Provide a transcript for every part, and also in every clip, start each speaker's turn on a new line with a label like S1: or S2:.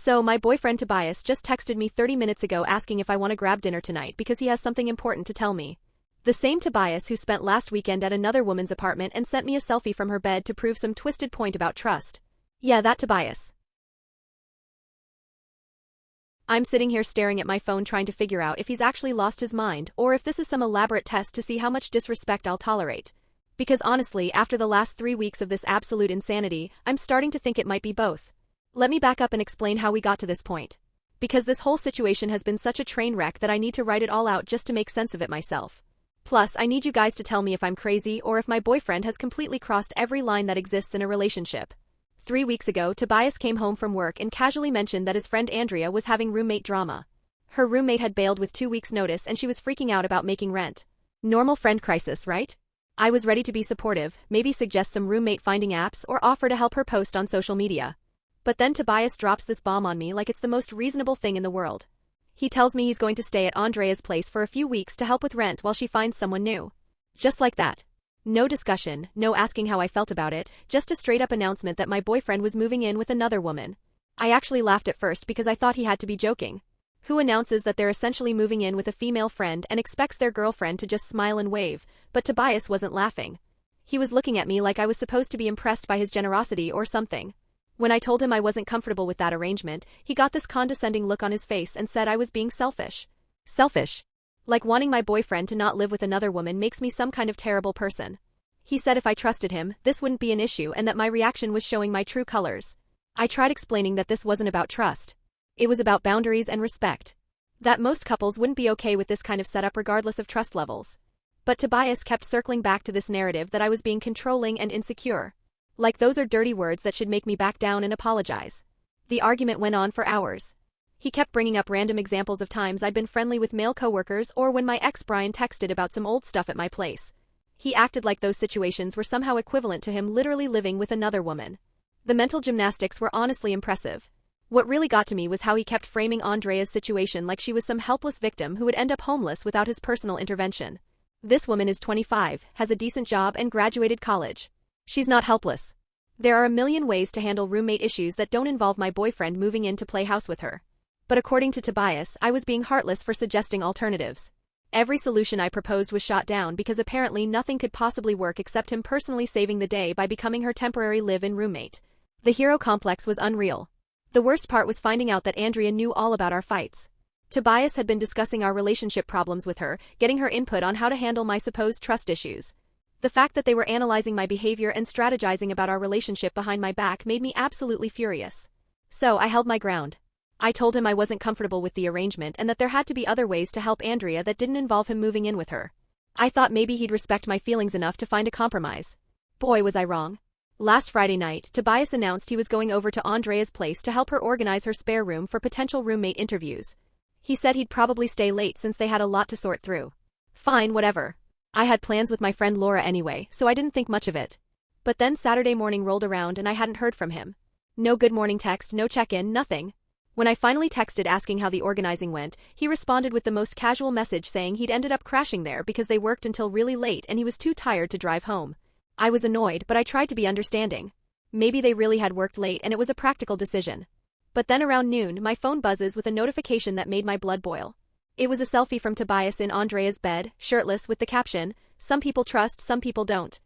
S1: So, my boyfriend Tobias just texted me 30 minutes ago asking if I want to grab dinner tonight because he has something important to tell me. The same Tobias who spent last weekend at another woman's apartment and sent me a selfie from her bed to prove some twisted point about trust. Yeah, that Tobias. I'm sitting here staring at my phone trying to figure out if he's actually lost his mind or if this is some elaborate test to see how much disrespect I'll tolerate. Because honestly, after the last 3 weeks of this absolute insanity, I'm starting to think it might be both. Let me back up and explain how we got to this point. Because this whole situation has been such a train wreck that I need to write it all out just to make sense of it myself. Plus, I need you guys to tell me if I'm crazy or if my boyfriend has completely crossed every line that exists in a relationship. 3 weeks ago, Tobias came home from work and casually mentioned that his friend Andrea was having roommate drama. Her roommate had bailed with 2 weeks' notice and she was freaking out about making rent. Normal friend crisis, right? I was ready to be supportive, maybe suggest some roommate finding apps or offer to help her post on social media. But then Tobias drops this bomb on me like it's the most reasonable thing in the world. He tells me he's going to stay at Andrea's place for a few weeks to help with rent while she finds someone new. Just like that. No discussion, no asking how I felt about it, just a straight-up announcement that my boyfriend was moving in with another woman. I actually laughed at first because I thought he had to be joking. Who announces that they're essentially moving in with a female friend and expects their girlfriend to just smile and wave? But Tobias wasn't laughing. He was looking at me like I was supposed to be impressed by his generosity or something. When I told him I wasn't comfortable with that arrangement, he got this condescending look on his face and said I was being selfish. Selfish? Like wanting my boyfriend to not live with another woman makes me some kind of terrible person. He said if I trusted him, this wouldn't be an issue and that my reaction was showing my true colors. I tried explaining that this wasn't about trust. It was about boundaries and respect. That most couples wouldn't be okay with this kind of setup regardless of trust levels. But Tobias kept circling back to this narrative that I was being controlling and insecure. Like those are dirty words that should make me back down and apologize. The argument went on for hours. He kept bringing up random examples of times I'd been friendly with male coworkers or when my ex Brian texted about some old stuff at my place. He acted like those situations were somehow equivalent to him literally living with another woman. The mental gymnastics were honestly impressive. What really got to me was how he kept framing Andrea's situation like she was some helpless victim who would end up homeless without his personal intervention. This woman is 25, has a decent job and graduated college. She's not helpless. There are a million ways to handle roommate issues that don't involve my boyfriend moving in to play house with her. But according to Tobias, I was being heartless for suggesting alternatives. Every solution I proposed was shot down because apparently nothing could possibly work except him personally saving the day by becoming her temporary live-in roommate. The hero complex was unreal. The worst part was finding out that Andrea knew all about our fights. Tobias had been discussing our relationship problems with her, getting her input on how to handle my supposed trust issues. The fact that they were analyzing my behavior and strategizing about our relationship behind my back made me absolutely furious. So I held my ground. I told him I wasn't comfortable with the arrangement and that there had to be other ways to help Andrea that didn't involve him moving in with her. I thought maybe he'd respect my feelings enough to find a compromise. Boy, was I wrong. Last Friday night, Tobias announced he was going over to Andrea's place to help her organize her spare room for potential roommate interviews. He said he'd probably stay late since they had a lot to sort through. Fine, whatever. I had plans with my friend Laura anyway, so I didn't think much of it. But then Saturday morning rolled around and I hadn't heard from him. No good morning text, no check-in, nothing. When I finally texted asking how the organizing went, he responded with the most casual message saying he'd ended up crashing there because they worked until really late and he was too tired to drive home. I was annoyed, but I tried to be understanding. Maybe they really had worked late and it was a practical decision. But then around noon, my phone buzzes with a notification that made my blood boil. It was a selfie from Tobias in Andrea's bed, shirtless with the caption, "Some people trust, some people don't."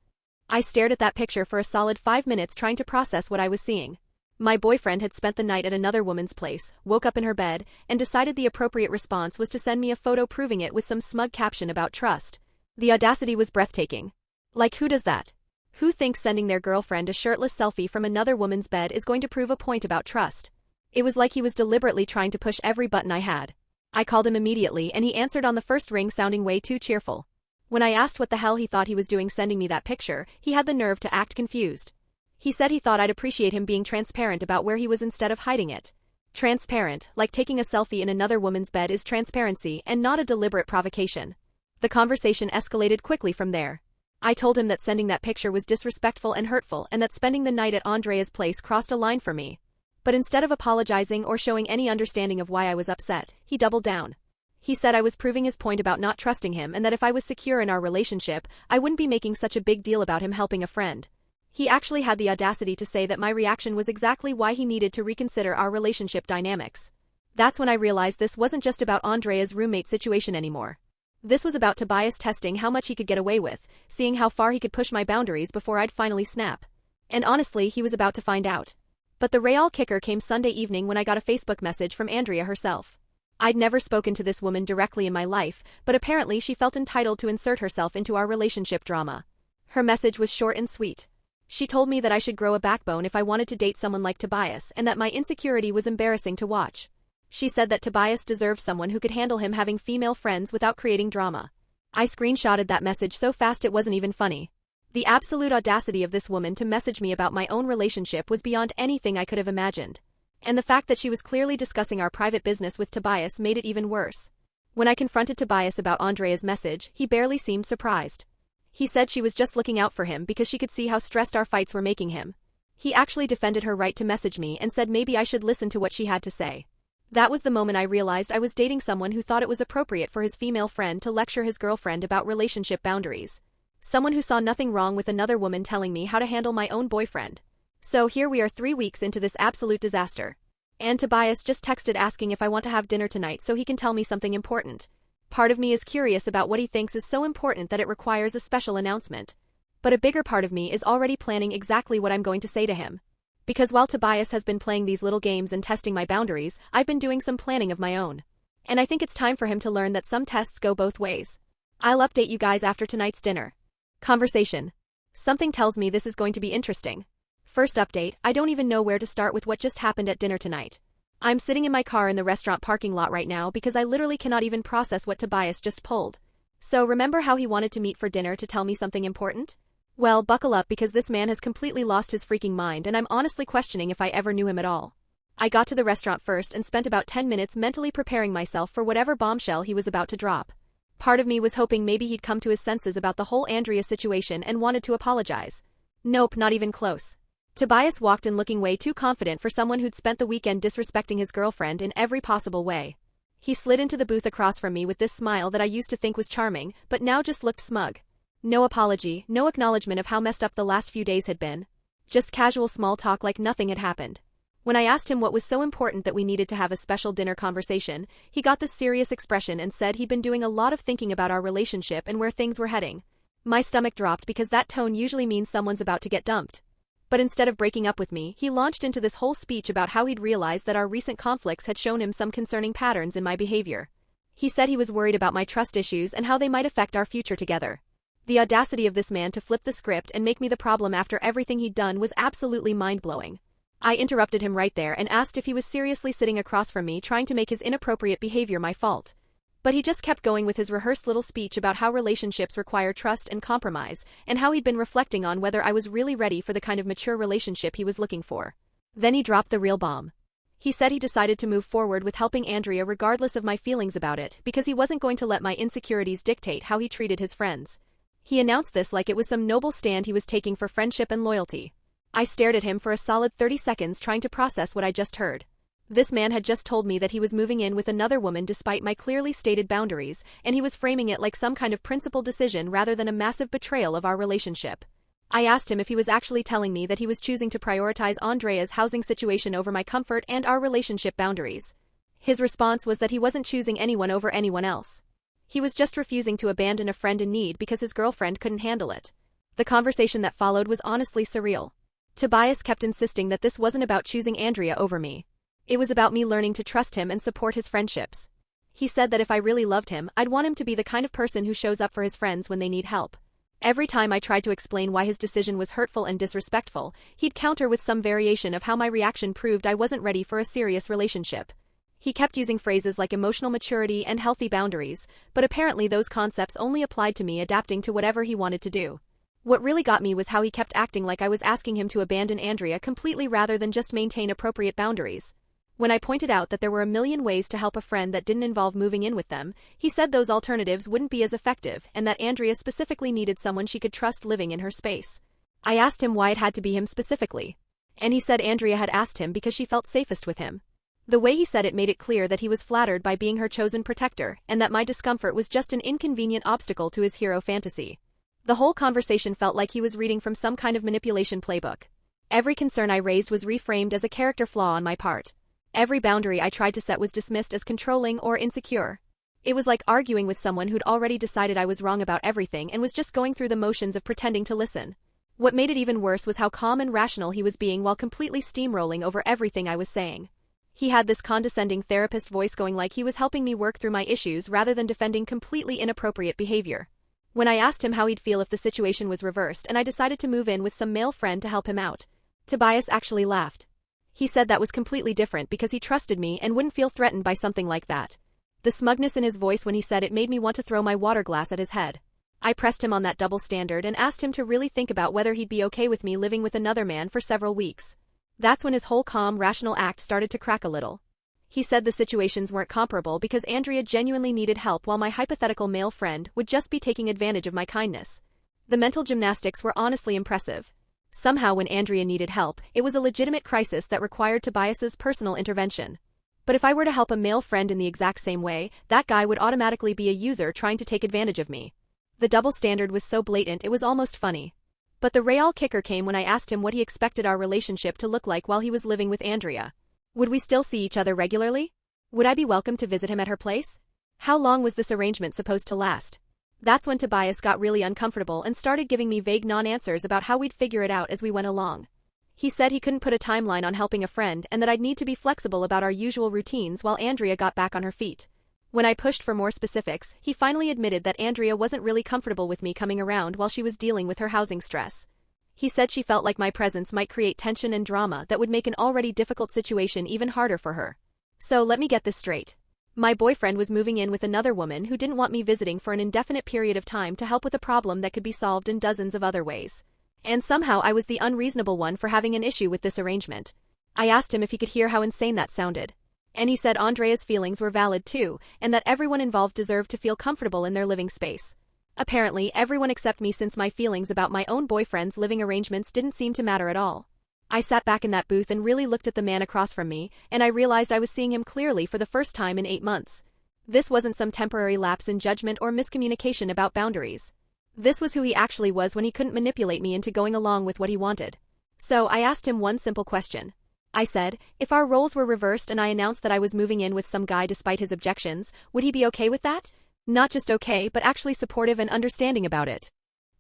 S1: I stared at that picture for a solid 5 minutes trying to process what I was seeing. My boyfriend had spent the night at another woman's place, woke up in her bed, and decided the appropriate response was to send me a photo proving it with some smug caption about trust. The audacity was breathtaking. Like, who does that? Who thinks sending their girlfriend a shirtless selfie from another woman's bed is going to prove a point about trust? It was like he was deliberately trying to push every button I had. I called him immediately and he answered on the first ring sounding way too cheerful. When I asked what the hell he thought he was doing sending me that picture, he had the nerve to act confused. He said he thought I'd appreciate him being transparent about where he was instead of hiding it. Transparent, like taking a selfie in another woman's bed, is transparency and not a deliberate provocation. The conversation escalated quickly from there. I told him that sending that picture was disrespectful and hurtful and that spending the night at Andrea's place crossed a line for me. But instead of apologizing or showing any understanding of why I was upset, he doubled down. He said I was proving his point about not trusting him and that if I was secure in our relationship, I wouldn't be making such a big deal about him helping a friend. He actually had the audacity to say that my reaction was exactly why he needed to reconsider our relationship dynamics. That's when I realized this wasn't just about Andrea's roommate situation anymore. This was about Tobias testing how much he could get away with, seeing how far he could push my boundaries before I'd finally snap. And honestly, he was about to find out. But the real kicker came Sunday evening when I got a Facebook message from Andrea herself. I'd never spoken to this woman directly in my life, but apparently she felt entitled to insert herself into our relationship drama. Her message was short and sweet. She told me that I should grow a backbone if I wanted to date someone like Tobias and that my insecurity was embarrassing to watch. She said that Tobias deserved someone who could handle him having female friends without creating drama. I screenshotted that message so fast it wasn't even funny. The absolute audacity of this woman to message me about my own relationship was beyond anything I could have imagined. And the fact that she was clearly discussing our private business with Tobias made it even worse. When I confronted Tobias about Andrea's message, he barely seemed surprised. He said she was just looking out for him because she could see how stressed our fights were making him. He actually defended her right to message me and said maybe I should listen to what she had to say. That was the moment I realized I was dating someone who thought it was appropriate for his female friend to lecture his girlfriend about relationship boundaries. Someone who saw nothing wrong with another woman telling me how to handle my own boyfriend. So here we are 3 weeks into this absolute disaster. And Tobias just texted asking if I want to have dinner tonight so he can tell me something important. Part of me is curious about what he thinks is so important that it requires a special announcement. But a bigger part of me is already planning exactly what I'm going to say to him. Because while Tobias has been playing these little games and testing my boundaries, I've been doing some planning of my own. And I think it's time for him to learn that some tests go both ways. I'll update you guys after tonight's dinner. Conversation. Something tells me this is going to be interesting. First update, I don't even know where to start with what just happened at dinner tonight. I'm sitting in my car in the restaurant parking lot right now because I literally cannot even process what Tobias just pulled. So remember how he wanted to meet for dinner to tell me something important? Well, buckle up because this man has completely lost his freaking mind and I'm honestly questioning if I ever knew him at all. I got to the restaurant first and spent about 10 minutes mentally preparing myself for whatever bombshell he was about to drop. Part of me was hoping maybe he'd come to his senses about the whole Andrea situation and wanted to apologize. Nope, not even close. Tobias walked in looking way too confident for someone who'd spent the weekend disrespecting his girlfriend in every possible way. He slid into the booth across from me with this smile that I used to think was charming, but now just looked smug. No apology, no acknowledgement of how messed up the last few days had been. Just casual small talk like nothing had happened. When I asked him what was so important that we needed to have a special dinner conversation, he got this serious expression and said he'd been doing a lot of thinking about our relationship and where things were heading. My stomach dropped because that tone usually means someone's about to get dumped. But instead of breaking up with me, he launched into this whole speech about how he'd realized that our recent conflicts had shown him some concerning patterns in my behavior. He said he was worried about my trust issues and how they might affect our future together. The audacity of this man to flip the script and make me the problem after everything he'd done was absolutely mind-blowing. I interrupted him right there and asked if he was seriously sitting across from me trying to make his inappropriate behavior my fault. But he just kept going with his rehearsed little speech about how relationships require trust and compromise, and how he'd been reflecting on whether I was really ready for the kind of mature relationship he was looking for. Then he dropped the real bomb. He said he decided to move forward with helping Andrea regardless of my feelings about it because he wasn't going to let my insecurities dictate how he treated his friends. He announced this like it was some noble stand he was taking for friendship and loyalty. I stared at him for a solid 30 seconds trying to process what I just heard. This man had just told me that he was moving in with another woman despite my clearly stated boundaries, and he was framing it like some kind of principled decision rather than a massive betrayal of our relationship. I asked him if he was actually telling me that he was choosing to prioritize Andrea's housing situation over my comfort and our relationship boundaries. His response was that he wasn't choosing anyone over anyone else. He was just refusing to abandon a friend in need because his girlfriend couldn't handle it. The conversation that followed was honestly surreal. Tobias kept insisting that this wasn't about choosing Andrea over me. It was about me learning to trust him and support his friendships. He said that if I really loved him, I'd want him to be the kind of person who shows up for his friends when they need help. Every time I tried to explain why his decision was hurtful and disrespectful, he'd counter with some variation of how my reaction proved I wasn't ready for a serious relationship. He kept using phrases like emotional maturity and healthy boundaries, but apparently those concepts only applied to me adapting to whatever he wanted to do. What really got me was how he kept acting like I was asking him to abandon Andrea completely rather than just maintain appropriate boundaries. When I pointed out that there were a million ways to help a friend that didn't involve moving in with them, he said those alternatives wouldn't be as effective and that Andrea specifically needed someone she could trust living in her space. I asked him why it had to be him specifically. And he said Andrea had asked him because she felt safest with him. The way he said it made it clear that he was flattered by being her chosen protector and that my discomfort was just an inconvenient obstacle to his hero fantasy. The whole conversation felt like he was reading from some kind of manipulation playbook. Every concern I raised was reframed as a character flaw on my part. Every boundary I tried to set was dismissed as controlling or insecure. It was like arguing with someone who'd already decided I was wrong about everything and was just going through the motions of pretending to listen. What made it even worse was how calm and rational he was being while completely steamrolling over everything I was saying. He had this condescending therapist voice going like he was helping me work through my issues rather than defending completely inappropriate behavior. When I asked him how he'd feel if the situation was reversed and I decided to move in with some male friend to help him out, Tobias actually laughed. He said that was completely different because he trusted me and wouldn't feel threatened by something like that. The smugness in his voice when he said it made me want to throw my water glass at his head. I pressed him on that double standard and asked him to really think about whether he'd be okay with me living with another man for several weeks. That's when his whole calm, rational act started to crack a little. He said the situations weren't comparable because Andrea genuinely needed help while my hypothetical male friend would just be taking advantage of my kindness. The mental gymnastics were honestly impressive. Somehow when Andrea needed help, it was a legitimate crisis that required Tobias's personal intervention. But if I were to help a male friend in the exact same way, that guy would automatically be a user trying to take advantage of me. The double standard was so blatant it was almost funny. But the real kicker came when I asked him what he expected our relationship to look like while he was living with Andrea. Would we still see each other regularly? Would I be welcome to visit him at her place? How long was this arrangement supposed to last? That's when Tobias got really uncomfortable and started giving me vague non-answers about how we'd figure it out as we went along. He said he couldn't put a timeline on helping a friend and that I'd need to be flexible about our usual routines while Andrea got back on her feet. When I pushed for more specifics, he finally admitted that Andrea wasn't really comfortable with me coming around while she was dealing with her housing stress. He said she felt like my presence might create tension and drama that would make an already difficult situation even harder for her. So let me get this straight. My boyfriend was moving in with another woman who didn't want me visiting for an indefinite period of time to help with a problem that could be solved in dozens of other ways. And somehow I was the unreasonable one for having an issue with this arrangement. I asked him if he could hear how insane that sounded. And he said Andrea's feelings were valid too, and that everyone involved deserved to feel comfortable in their living space. Apparently, everyone except me, since my feelings about my own boyfriend's living arrangements didn't seem to matter at all. I sat back in that booth and really looked at the man across from me, and I realized I was seeing him clearly for the first time in 8 months. This wasn't some temporary lapse in judgment or miscommunication about boundaries. This was who he actually was when he couldn't manipulate me into going along with what he wanted. So I asked him one simple question. I said, if our roles were reversed and I announced that I was moving in with some guy despite his objections, would he be okay with that? Not just okay, but actually supportive and understanding about it.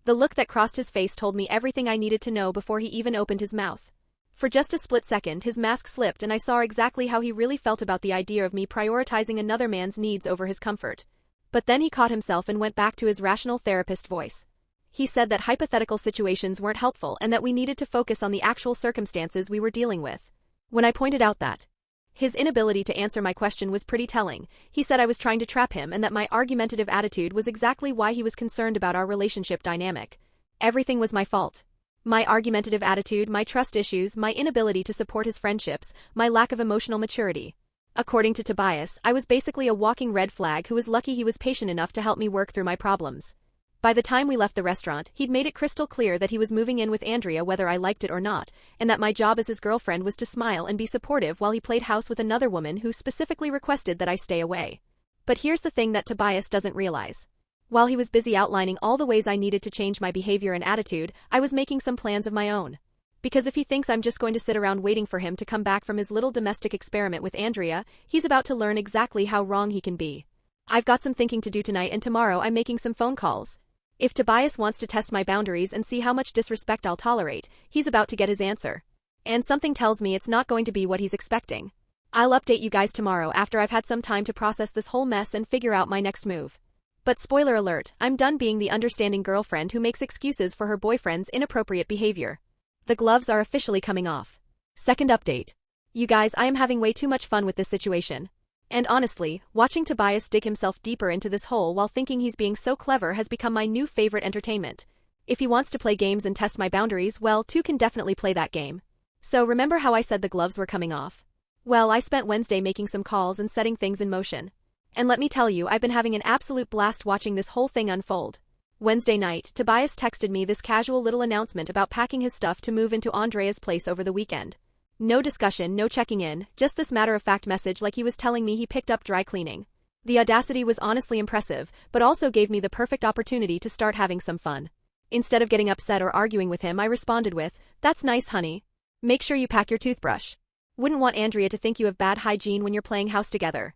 S1: The look that crossed his face told me everything I needed to know before he even opened his mouth. For just a split second, his mask slipped and I saw exactly how he really felt about the idea of me prioritizing another man's needs over his comfort. But then he caught himself and went back to his rational therapist voice. He said that hypothetical situations weren't helpful and that we needed to focus on the actual circumstances we were dealing with. When I pointed out that his inability to answer my question was pretty telling, he said I was trying to trap him and that my argumentative attitude was exactly why he was concerned about our relationship dynamic. Everything was my fault. My argumentative attitude, my trust issues, my inability to support his friendships, my lack of emotional maturity. According to Tobias, I was basically a walking red flag who was lucky he was patient enough to help me work through my problems. By the time we left the restaurant, he'd made it crystal clear that he was moving in with Andrea whether I liked it or not, and that my job as his girlfriend was to smile and be supportive while he played house with another woman who specifically requested that I stay away. But here's the thing that Tobias doesn't realize. While he was busy outlining all the ways I needed to change my behavior and attitude, I was making some plans of my own. Because if he thinks I'm just going to sit around waiting for him to come back from his little domestic experiment with Andrea, he's about to learn exactly how wrong he can be. I've got some thinking to do tonight, and tomorrow I'm making some phone calls. If Tobias wants to test my boundaries and see how much disrespect I'll tolerate, he's about to get his answer. And something tells me it's not going to be what he's expecting. I'll update you guys tomorrow after I've had some time to process this whole mess and figure out my next move. But spoiler alert, I'm done being the understanding girlfriend who makes excuses for her boyfriend's inappropriate behavior. The gloves are officially coming off. Second update. You guys, I am having way too much fun with this situation. And honestly, watching Tobias dig himself deeper into this hole while thinking he's being so clever has become my new favorite entertainment. If he wants to play games and test my boundaries, well, two can definitely play that game. So remember how I said the gloves were coming off? Well, I spent Wednesday making some calls and setting things in motion. And let me tell you, I've been having an absolute blast watching this whole thing unfold. Wednesday night, Tobias texted me this casual little announcement about packing his stuff to move into Andrea's place over the weekend. No discussion, no checking in, just this matter-of-fact message like he was telling me he picked up dry cleaning. The audacity was honestly impressive, but also gave me the perfect opportunity to start having some fun. Instead of getting upset or arguing with him, I responded with, "That's nice, honey. Make sure you pack your toothbrush. Wouldn't want Andrea to think you have bad hygiene when you're playing house together."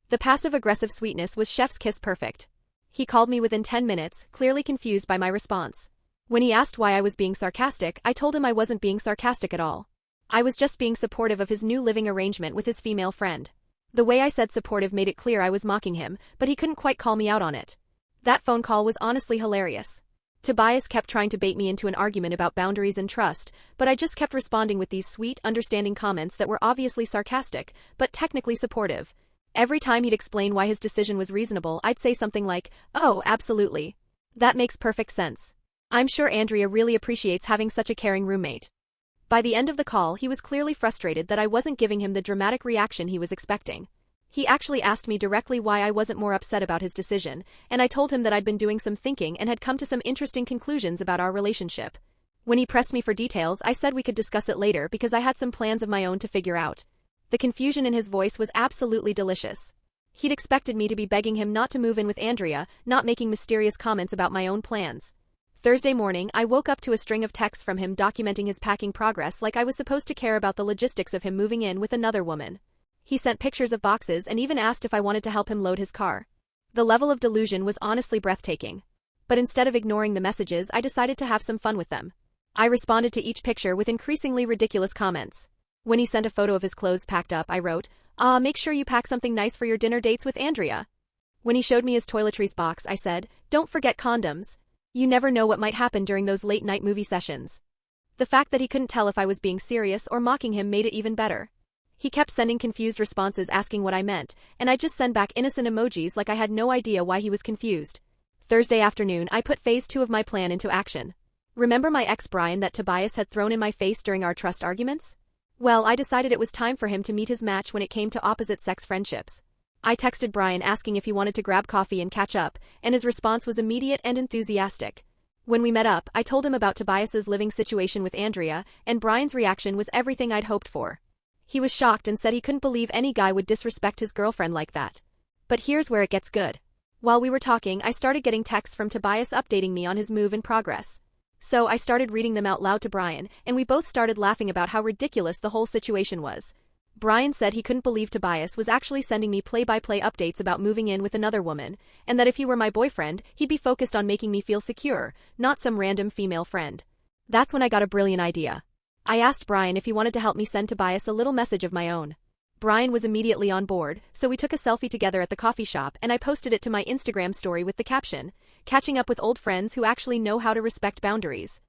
S1: The passive-aggressive sweetness was chef's kiss perfect. He called me within 10 minutes, clearly confused by my response. When he asked why I was being sarcastic, I told him I wasn't being sarcastic at all. I was just being supportive of his new living arrangement with his female friend. The way I said supportive made it clear I was mocking him, but he couldn't quite call me out on it. That phone call was honestly hilarious. Tobias kept trying to bait me into an argument about boundaries and trust, but I just kept responding with these sweet, understanding comments that were obviously sarcastic, but technically supportive. Every time he'd explain why his decision was reasonable, I'd say something like, "Oh, absolutely. That makes perfect sense. I'm sure Andrea really appreciates having such a caring roommate." By the end of the call, he was clearly frustrated that I wasn't giving him the dramatic reaction he was expecting. He actually asked me directly why I wasn't more upset about his decision, and I told him that I'd been doing some thinking and had come to some interesting conclusions about our relationship. When he pressed me for details, I said we could discuss it later because I had some plans of my own to figure out. The confusion in his voice was absolutely delicious. He'd expected me to be begging him not to move in with Andrea, not making mysterious comments about my own plans. Thursday morning, I woke up to a string of texts from him documenting his packing progress like I was supposed to care about the logistics of him moving in with another woman. He sent pictures of boxes and even asked if I wanted to help him load his car. The level of delusion was honestly breathtaking. But instead of ignoring the messages, I decided to have some fun with them. I responded to each picture with increasingly ridiculous comments. When he sent a photo of his clothes packed up, I wrote, Make sure you pack something nice for your dinner dates with Andrea." When he showed me his toiletries box, I said, "Don't forget condoms. You never know what might happen during those late-night movie sessions." The fact that he couldn't tell if I was being serious or mocking him made it even better. He kept sending confused responses asking what I meant, and I just send back innocent emojis like I had no idea why he was confused. Thursday afternoon, I put phase 2 of my plan into action. Remember my ex Brian that Tobias had thrown in my face during our trust arguments? Well, I decided it was time for him to meet his match when it came to opposite-sex friendships. I texted Brian asking if he wanted to grab coffee and catch up, and his response was immediate and enthusiastic. When we met up, I told him about Tobias's living situation with Andrea, and Brian's reaction was everything I'd hoped for. He was shocked and said he couldn't believe any guy would disrespect his girlfriend like that. But here's where it gets good. While we were talking, I started getting texts from Tobias updating me on his move in progress. So I started reading them out loud to Brian, and we both started laughing about how ridiculous the whole situation was. Brian said he couldn't believe Tobias was actually sending me play-by-play updates about moving in with another woman, and that if he were my boyfriend, he'd be focused on making me feel secure, not some random female friend. That's when I got a brilliant idea. I asked Brian if he wanted to help me send Tobias a little message of my own. Brian was immediately on board, so we took a selfie together at the coffee shop and I posted it to my Instagram story with the caption, "Catching up with old friends who actually know how to respect boundaries."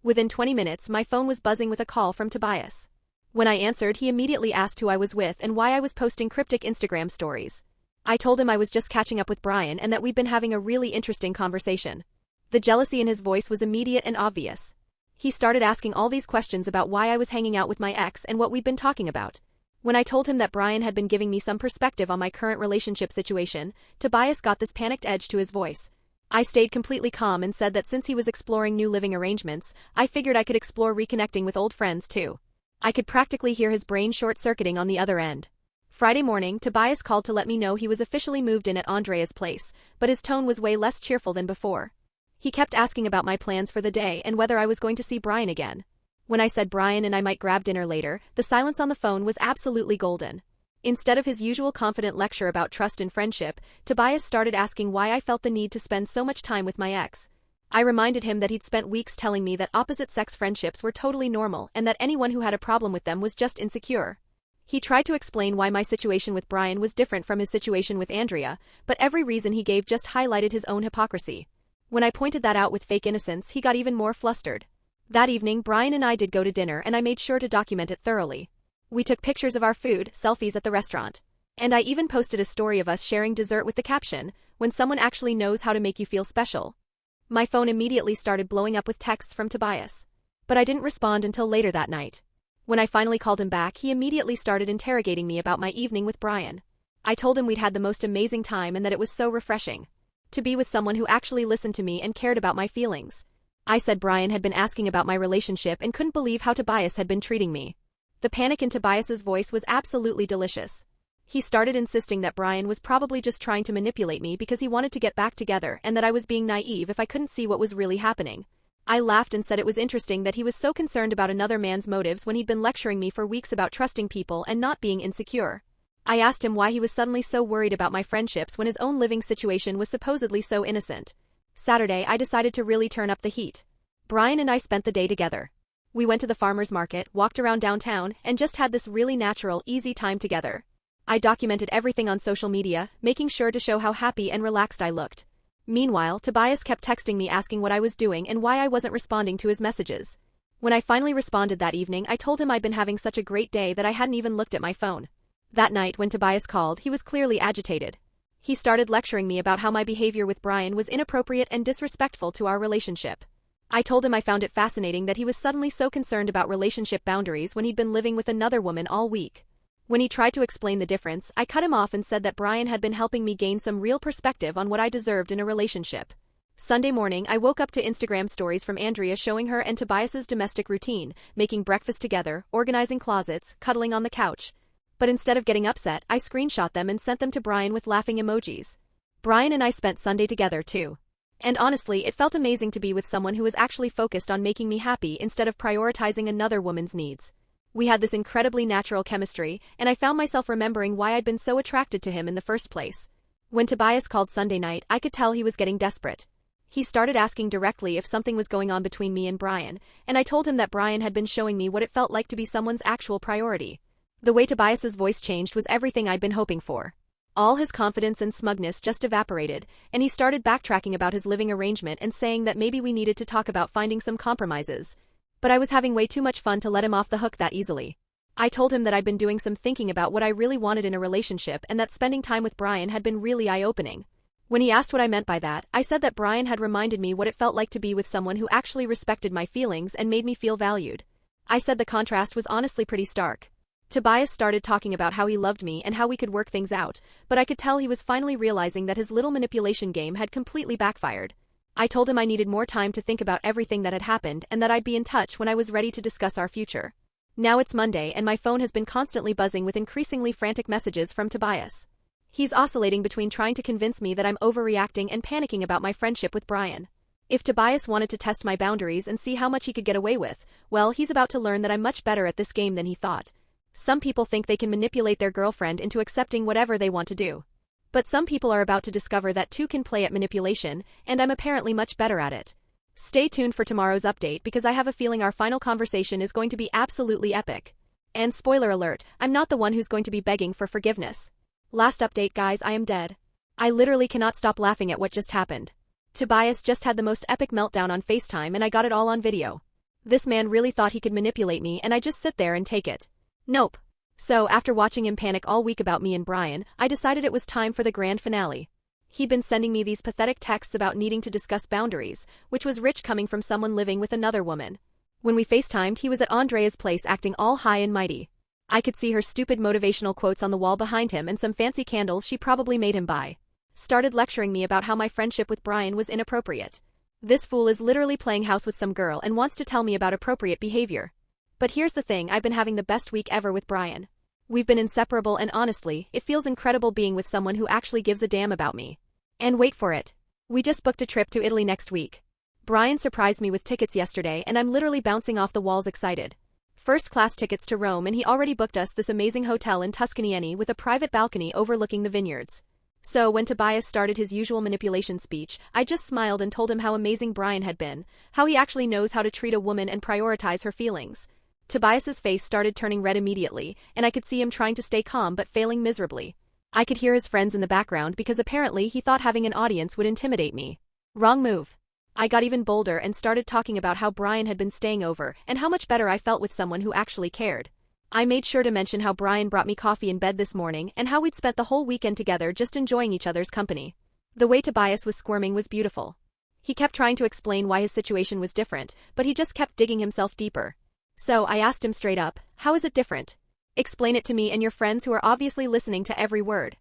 S1: Within 20 minutes, my phone was buzzing with a call from Tobias. When I answered, he immediately asked who I was with and why I was posting cryptic Instagram stories. I told him I was just catching up with Brian and that we'd been having a really interesting conversation. The jealousy in his voice was immediate and obvious. He started asking all these questions about why I was hanging out with my ex and what we'd been talking about. When I told him that Brian had been giving me some perspective on my current relationship situation, Tobias got this panicked edge to his voice. I stayed completely calm and said that since he was exploring new living arrangements, I figured I could explore reconnecting with old friends too. I could practically hear his brain short-circuiting on the other end. Friday morning, Tobias called to let me know he was officially moved in at Andrea's place, but his tone was way less cheerful than before. He kept asking about my plans for the day and whether I was going to see Brian again. When I said Brian and I might grab dinner later, the silence on the phone was absolutely golden. Instead of his usual confident lecture about trust and friendship, Tobias started asking why I felt the need to spend so much time with my ex. I reminded him that he'd spent weeks telling me that opposite-sex friendships were totally normal and that anyone who had a problem with them was just insecure. He tried to explain why my situation with Brian was different from his situation with Andrea, but every reason he gave just highlighted his own hypocrisy. When I pointed that out with fake innocence, he got even more flustered. That evening, Brian and I did go to dinner and I made sure to document it thoroughly. We took pictures of our food, selfies at the restaurant. And I even posted a story of us sharing dessert with the caption, "When someone actually knows how to make you feel special." My phone immediately started blowing up with texts from Tobias. But I didn't respond until later that night. When I finally called him back, he immediately started interrogating me about my evening with Brian. I told him we'd had the most amazing time and that it was so refreshing to be with someone who actually listened to me and cared about my feelings. I said Brian had been asking about my relationship and couldn't believe how Tobias had been treating me. The panic in Tobias's voice was absolutely delicious. He started insisting that Brian was probably just trying to manipulate me because he wanted to get back together and that I was being naive if I couldn't see what was really happening. I laughed and said it was interesting that he was so concerned about another man's motives when he'd been lecturing me for weeks about trusting people and not being insecure. I asked him why he was suddenly so worried about my friendships when his own living situation was supposedly so innocent. Saturday, I decided to really turn up the heat. Brian and I spent the day together. We went to the farmer's market, walked around downtown, and just had this really natural, easy time together. I documented everything on social media, making sure to show how happy and relaxed I looked. Meanwhile, Tobias kept texting me asking what I was doing and why I wasn't responding to his messages. When I finally responded that evening, I told him I'd been having such a great day that I hadn't even looked at my phone. That night, when Tobias called, he was clearly agitated. He started lecturing me about how my behavior with Brian was inappropriate and disrespectful to our relationship. I told him I found it fascinating that he was suddenly so concerned about relationship boundaries when he'd been living with another woman all week. When he tried to explain the difference, I cut him off and said that Brian had been helping me gain some real perspective on what I deserved in a relationship. Sunday morning, I woke up to Instagram stories from Andrea showing her and Tobias's domestic routine, making breakfast together, organizing closets, cuddling on the couch. But instead of getting upset, I screenshot them and sent them to Brian with laughing emojis. Brian and I spent Sunday together too. And honestly, it felt amazing to be with someone who was actually focused on making me happy instead of prioritizing another woman's needs. We had this incredibly natural chemistry, and I found myself remembering why I'd been so attracted to him in the first place. When Tobias called Sunday night, I could tell he was getting desperate. He started asking directly if something was going on between me and Brian, and I told him that Brian had been showing me what it felt like to be someone's actual priority. The way Tobias's voice changed was everything I'd been hoping for. All his confidence and smugness just evaporated, and he started backtracking about his living arrangement and saying that maybe we needed to talk about finding some compromises. But I was having way too much fun to let him off the hook that easily. I told him that I'd been doing some thinking about what I really wanted in a relationship and that spending time with Brian had been really eye-opening. When he asked what I meant by that, I said that Brian had reminded me what it felt like to be with someone who actually respected my feelings and made me feel valued. I said the contrast was honestly pretty stark. Tobias started talking about how he loved me and how we could work things out, but I could tell he was finally realizing that his little manipulation game had completely backfired. I told him I needed more time to think about everything that had happened and that I'd be in touch when I was ready to discuss our future. Now it's Monday and my phone has been constantly buzzing with increasingly frantic messages from Tobias. He's oscillating between trying to convince me that I'm overreacting and panicking about my friendship with Brian. If Tobias wanted to test my boundaries and see how much he could get away with, well, he's about to learn that I'm much better at this game than he thought. Some people think they can manipulate their girlfriend into accepting whatever they want to do. But some people are about to discover that two can play at manipulation, and I'm apparently much better at it. Stay tuned for tomorrow's update because I have a feeling our final conversation is going to be absolutely epic. And spoiler alert, I'm not the one who's going to be begging for forgiveness. Last update guys, I am dead. I literally cannot stop laughing at what just happened. Tobias just had the most epic meltdown on FaceTime and I got it all on video. This man really thought he could manipulate me and I just sit there and take it. Nope. So, after watching him panic all week about me and Brian, I decided it was time for the grand finale. He'd been sending me these pathetic texts about needing to discuss boundaries, which was rich coming from someone living with another woman. When we FaceTimed, he was at Andrea's place acting all high and mighty. I could see her stupid motivational quotes on the wall behind him and some fancy candles she probably made him buy. Started lecturing me about how my friendship with Brian was inappropriate. This fool is literally playing house with some girl and wants to tell me about appropriate behavior. But here's the thing, I've been having the best week ever with Brian. We've been inseparable and honestly, it feels incredible being with someone who actually gives a damn about me. And wait for it. We just booked a trip to Italy next week. Brian surprised me with tickets yesterday and I'm literally bouncing off the walls excited. First-class tickets to Rome and he already booked us this amazing hotel in Tuscany with a private balcony overlooking the vineyards. So when Tobias started his usual manipulation speech, I just smiled and told him how amazing Brian had been, how he actually knows how to treat a woman and prioritize her feelings. Tobias's face started turning red immediately, and I could see him trying to stay calm but failing miserably. I could hear his friends in the background because apparently he thought having an audience would intimidate me. Wrong move. I got even bolder and started talking about how Brian had been staying over and how much better I felt with someone who actually cared. I made sure to mention how Brian brought me coffee in bed this morning and how we'd spent the whole weekend together just enjoying each other's company. The way Tobias was squirming was beautiful. He kept trying to explain why his situation was different, but he just kept digging himself deeper. So I asked him straight up, how is it different? Explain it to me and your friends who are obviously listening to every word.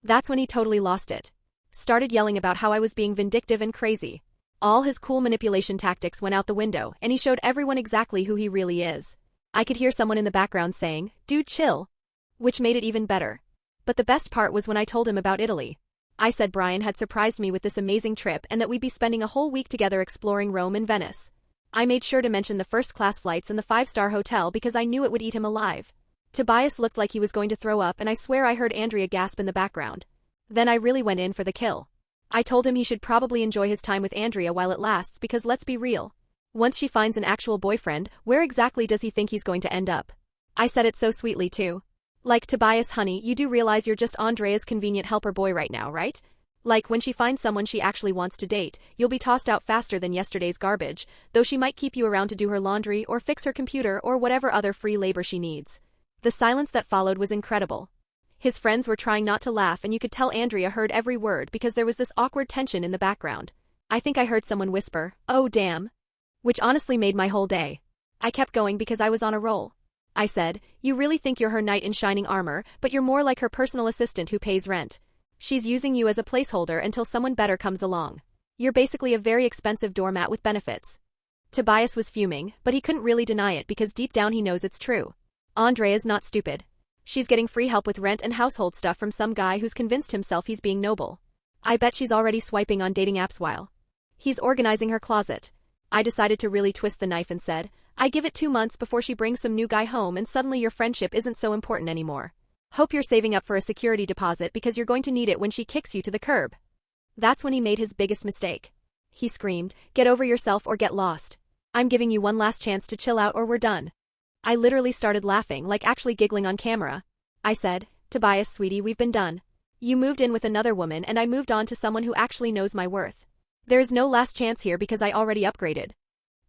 S1: That's when he totally lost it. Started yelling about how I was being vindictive and crazy. All his cool manipulation tactics went out the window and he showed everyone exactly who he really is. I could hear someone in the background saying, "Dude, chill," which made it even better. But the best part was when I told him about Italy. I said Brian had surprised me with this amazing trip and that we'd be spending a whole week together exploring Rome and Venice. I made sure to mention the first-class flights and the five-star hotel because I knew it would eat him alive. Tobias looked like he was going to throw up, and I swear I heard Andrea gasp in the background. Then I really went in for the kill. I told him he should probably enjoy his time with Andrea while it lasts because let's be real. Once she finds an actual boyfriend, where exactly does he think he's going to end up? I said it so sweetly too. Like, Tobias honey, you do realize you're just Andrea's convenient helper boy right now, right? Like, when she finds someone she actually wants to date, you'll be tossed out faster than yesterday's garbage, though she might keep you around to do her laundry or fix her computer or whatever other free labor she needs. The silence that followed was incredible. His friends were trying not to laugh, and you could tell Andrea heard every word because there was this awkward tension in the background. I think I heard someone whisper, "Oh damn," which honestly made my whole day. I kept going because I was on a roll. I said, "You really think you're her knight in shining armor, but you're more like her personal assistant who pays rent. She's using you as a placeholder until someone better comes along. You're basically a very expensive doormat with benefits." Tobias was fuming, but he couldn't really deny it because deep down he knows it's true. Andrea's not stupid. She's getting free help with rent and household stuff from some guy who's convinced himself he's being noble. I bet she's already swiping on dating apps while he's organizing her closet. I decided to really twist the knife and said, "I give it 2 months before she brings some new guy home and suddenly your friendship isn't so important anymore. Hope you're saving up for a security deposit because you're going to need it when she kicks you to the curb." That's when he made his biggest mistake. He screamed, "Get over yourself or get lost. I'm giving you one last chance to chill out or we're done." I literally started laughing, like actually giggling on camera. I said, "Tobias, sweetie, we've been done. You moved in with another woman and I moved on to someone who actually knows my worth. There's no last chance here because I already upgraded."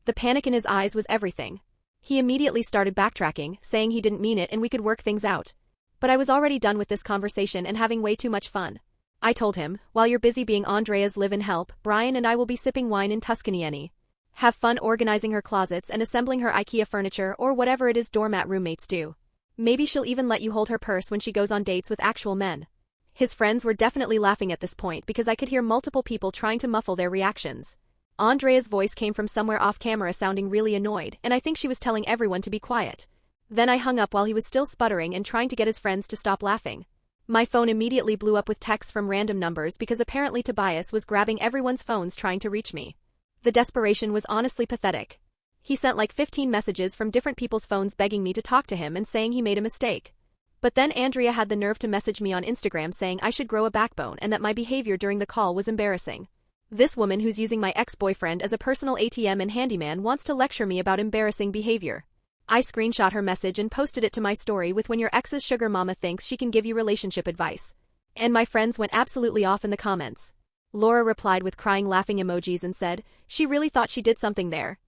S1: The panic in his eyes was everything. He immediately started backtracking, saying he didn't mean it and we could work things out. But I was already done with this conversation and having way too much fun. I told him, "While you're busy being Andrea's live-in help, Brian and I will be sipping wine in Tuscany. Have fun organizing her closets and assembling her IKEA furniture or whatever it is doormat roommates do. Maybe she'll even let you hold her purse when she goes on dates with actual men." His friends were definitely laughing at this point because I could hear multiple people trying to muffle their reactions. Andrea's voice came from somewhere off camera sounding really annoyed, and I think she was telling everyone to be quiet. Then I hung up while he was still sputtering and trying to get his friends to stop laughing. My phone immediately blew up with texts from random numbers because apparently Tobias was grabbing everyone's phones trying to reach me. The desperation was honestly pathetic. He sent like 15 messages from different people's phones begging me to talk to him and saying he made a mistake. But then Andrea had the nerve to message me on Instagram saying I should grow a backbone and that my behavior during the call was embarrassing. This woman who's using my ex-boyfriend as a personal ATM and handyman wants to lecture me about embarrassing behavior. I screenshot her message and posted it to my story with "When your ex's sugar mama thinks she can give you relationship advice." And my friends went absolutely off in the comments. Laura replied with crying laughing emojis and said, "She really thought she did something there."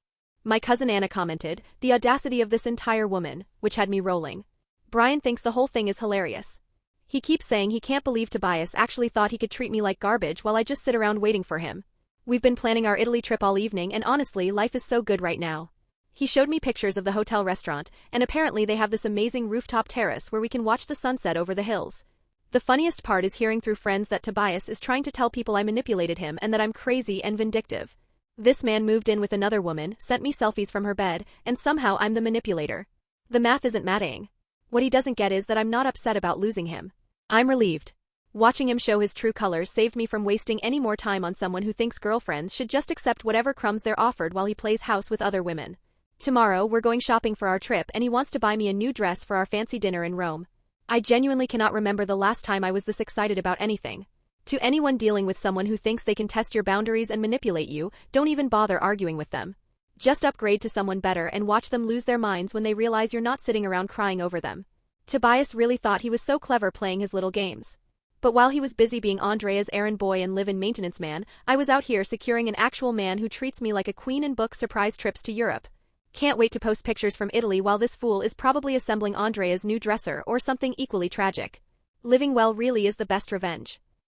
S1: My cousin Anna commented, "The audacity of this entire woman," which had me rolling. Brian thinks the whole thing is hilarious. He keeps saying he can't believe Tobias actually thought he could treat me like garbage while I just sit around waiting for him. We've been planning our Italy trip all evening and honestly life is so good right now. He showed me pictures of the hotel restaurant, and apparently they have this amazing rooftop terrace where we can watch the sunset over the hills. The funniest part is hearing through friends that Tobias is trying to tell people I manipulated him and that I'm crazy and vindictive. This man moved in with another woman, sent me selfies from her bed, and somehow I'm the manipulator. The math isn't mattering. What he doesn't get is that I'm not upset about losing him. I'm relieved. Watching him show his true colors saved me from wasting any more time on someone who thinks girlfriends should just accept whatever crumbs they're offered while he plays house with other women. Tomorrow we're going shopping for our trip and he wants to buy me a new dress for our fancy dinner in Rome. I genuinely cannot remember the last time I was this excited about anything. To anyone dealing with someone who thinks they can test your boundaries and manipulate you, don't even bother arguing with them. Just upgrade to someone better and watch them lose their minds when they realize you're not sitting around crying over them. Tobias really thought he was so clever playing his little games. But while he was busy being Andrea's errand boy and live-in maintenance man, I was out here securing an actual man who treats me like a queen and books surprise trips to Europe. Can't wait to post pictures from Italy while this fool is probably assembling Andrea's new dresser or something equally tragic. Living well really is the best revenge.